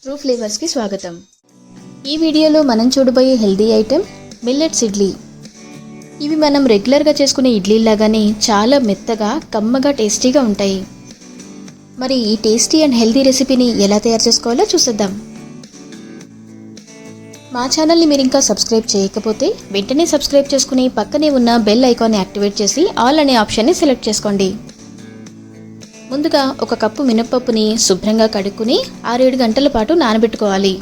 True ఫ్లేవర్స్కి స్వాగతం. ఈ వీడియోలో మనం చూడబోయే హెల్దీ ఐటెం మిల్లెట్స్ ఇడ్లీ. ఇవి మనం రెగ్యులర్గా చేసుకునే ఇడ్లీ లాగానే చాలా మెత్తగా కమ్మగా టేస్టీగా ఉంటాయి. మరి ఈ టేస్టీ అండ్ హెల్దీ రెసిపీని ఎలా తయారు చేసుకోవాలో చూసేద్దాం. మా ఛానల్ని మీరు ఇంకా సబ్స్క్రైబ్ చేయకపోతే వెంటనే సబ్స్క్రైబ్ చేసుకుని పక్కనే ఉన్న బెల్ ఐకాన్ని యాక్టివేట్ చేసి ఆల్ అనే ఆప్షన్ని సెలెక్ట్ చేసుకోండి. ముందుగా ఒక కప్పు మినప్పప్పుని శుభ్రంగా కడుక్కుని 6-7 గంటల పాటు నానబెట్టుకోవాలి.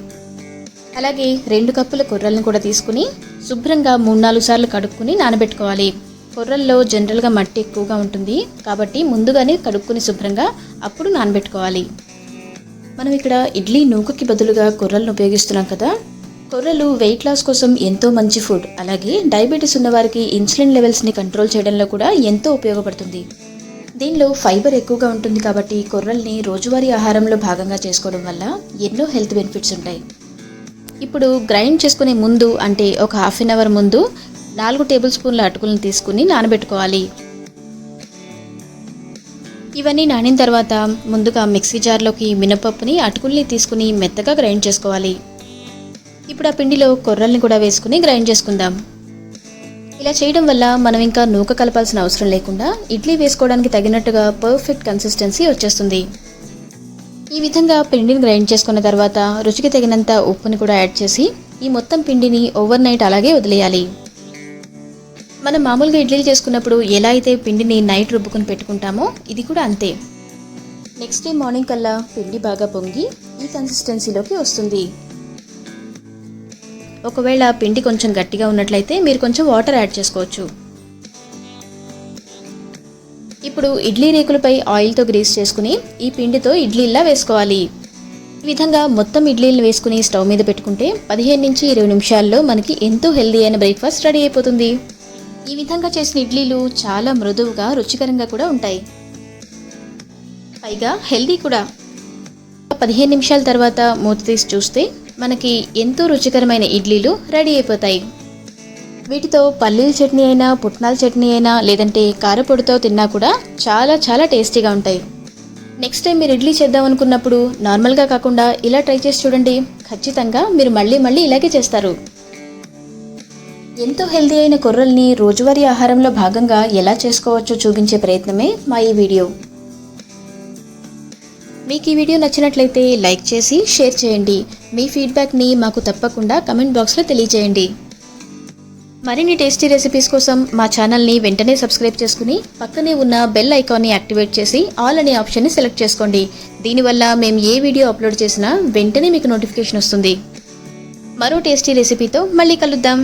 అలాగే 2 కప్పుల కొర్రలను కూడా తీసుకుని శుభ్రంగా 3-4 సార్లు కడుక్కుని నానబెట్టుకోవాలి. కొర్రల్లో జనరల్గా మట్టి ఎక్కువగా ఉంటుంది కాబట్టి ముందుగానే కడుక్కుని శుభ్రంగా అప్పుడు నానబెట్టుకోవాలి. మనం ఇక్కడ ఇడ్లీ నూకకి బదులుగా కొర్రలను ఉపయోగిస్తున్నాం కదా. కొర్రలు వెయిట్ లాస్ కోసం ఎంతో మంచి ఫుడ్. అలాగే డయాబెటీస్ ఉన్నవారికి ఇన్సులిన్ లెవెల్స్ని కంట్రోల్ చేయడంలో కూడా ఎంతో ఉపయోగపడుతుంది. దీనిలో ఫైబర్ ఎక్కువగా ఉంటుంది కాబట్టి కొర్రల్ని రోజువారీ ఆహారంలో భాగంగా చేసుకోవడం వల్ల ఎన్నో హెల్త్ బెనిఫిట్స్ ఉంటాయి. ఇప్పుడు గ్రైండ్ చేసుకునే ముందు అంటే ఒక హాఫ్ అన్ అవర్ ముందు 4 టేబుల్ స్పూన్ల అటుకులను తీసుకుని నానబెట్టుకోవాలి. ఇవన్నీ నానిన తర్వాత ముందుగా మిక్సీ జార్లోకి మినపప్పుని అటుకుల్ని తీసుకుని మెత్తగా గ్రైండ్ చేసుకోవాలి. ఇప్పుడు ఆ పిండిలో కొర్రల్ని కూడా వేసుకుని గ్రైండ్ చేసుకుందాం. ఇలా చేయడం వల్ల మనం ఇంకా నూక కలపాల్సిన అవసరం లేకుండా ఇడ్లీ వేసుకోవడానికి తగినట్టుగా పర్ఫెక్ట్ కన్సిస్టెన్సీ వచ్చేస్తుంది. ఈ విధంగా పిండిని గ్రైండ్ చేసుకున్న తర్వాత రుచికి తగినంత ఉప్పుని కూడా యాడ్ చేసి ఈ మొత్తం పిండిని ఓవర్ నైట్ అలాగే వదిలేయాలి. మనం మామూలుగా ఇడ్లీలు చేసుకున్నప్పుడు ఎలా అయితే పిండిని నైట్ రుబ్బుకుని పెట్టుకుంటామో ఇది కూడా అంతే. నెక్స్ట్ డే మార్నింగ్ కల్లా పిండి బాగా పొంగి ఈ కన్సిస్టెన్సీలోకి వస్తుంది. ఒకవేళ పిండి కొంచెం గట్టిగా ఉన్నట్లయితే మీరు కొంచెం వాటర్ యాడ్ చేసుకోవచ్చు. ఇప్పుడు ఇడ్లీ రేకులపై ఆయిల్తో గ్రీస్ చేసుకుని ఈ పిండితో ఇడ్లీలా వేసుకోవాలి. ఈ విధంగా మొత్తం ఇడ్లీలు వేసుకుని స్టవ్ మీద పెట్టుకుంటే 15 నుంచి 20 నిమిషాల్లో మనకి ఎంతో హెల్దీ అయిన బ్రేక్ఫాస్ట్ రెడీ అయిపోతుంది. ఈ విధంగా చేసిన ఇడ్లీలు చాలా మృదువుగా రుచికరంగా కూడా ఉంటాయి. పైగా హెల్దీ కూడా. 15 నిమిషాల తర్వాత మూత తీసి చూస్తే మనకి ఎంతో రుచికరమైన ఇడ్లీలు రెడీ అయిపోతాయి. వీటితో పల్లీల చట్నీ అయినా పుట్నాల చట్నీ అయినా లేదంటే కారపొడితో తిన్నా కూడా చాలా చాలా టేస్టీగా ఉంటాయి. నెక్స్ట్ టైం మీరు ఇడ్లీ చేద్దాం అనుకున్నప్పుడు నార్మల్గా కాకుండా ఇలా ట్రై చేసి చూడండి. ఖచ్చితంగా మీరు మళ్ళీ ఇలాగే చేస్తారు. ఎంతో హెల్దీ అయిన కొర్రల్ని రోజువారీ ఆహారంలో భాగంగా ఎలా చేసుకోవచ్చో చూపించే ప్రయత్నమే మా ఈ వీడియో. మీకు ఈ వీడియో నచ్చినట్లయితే లైక్ చేసి షేర్ చేయండి. మీ ఫీడ్బ్యాక్ని మాకు తప్పకుండా కమెంట్ బాక్స్లో తెలియజేయండి. మరిన్ని టేస్టీ రెసిపీస్ కోసం మా ఛానల్ని వెంటనే సబ్స్క్రైబ్ చేసుకుని పక్కనే ఉన్న బెల్ ఐకాన్ని యాక్టివేట్ చేసి ఆల్ అనే ఆప్షన్ని సెలెక్ట్ చేసుకోండి. దీనివల్ల మేము ఏ వీడియో అప్లోడ్ చేసినా వెంటనే మీకు నోటిఫికేషన్ వస్తుంది. మరో టేస్టీ రెసిపీతో మళ్ళీ కలుద్దాం.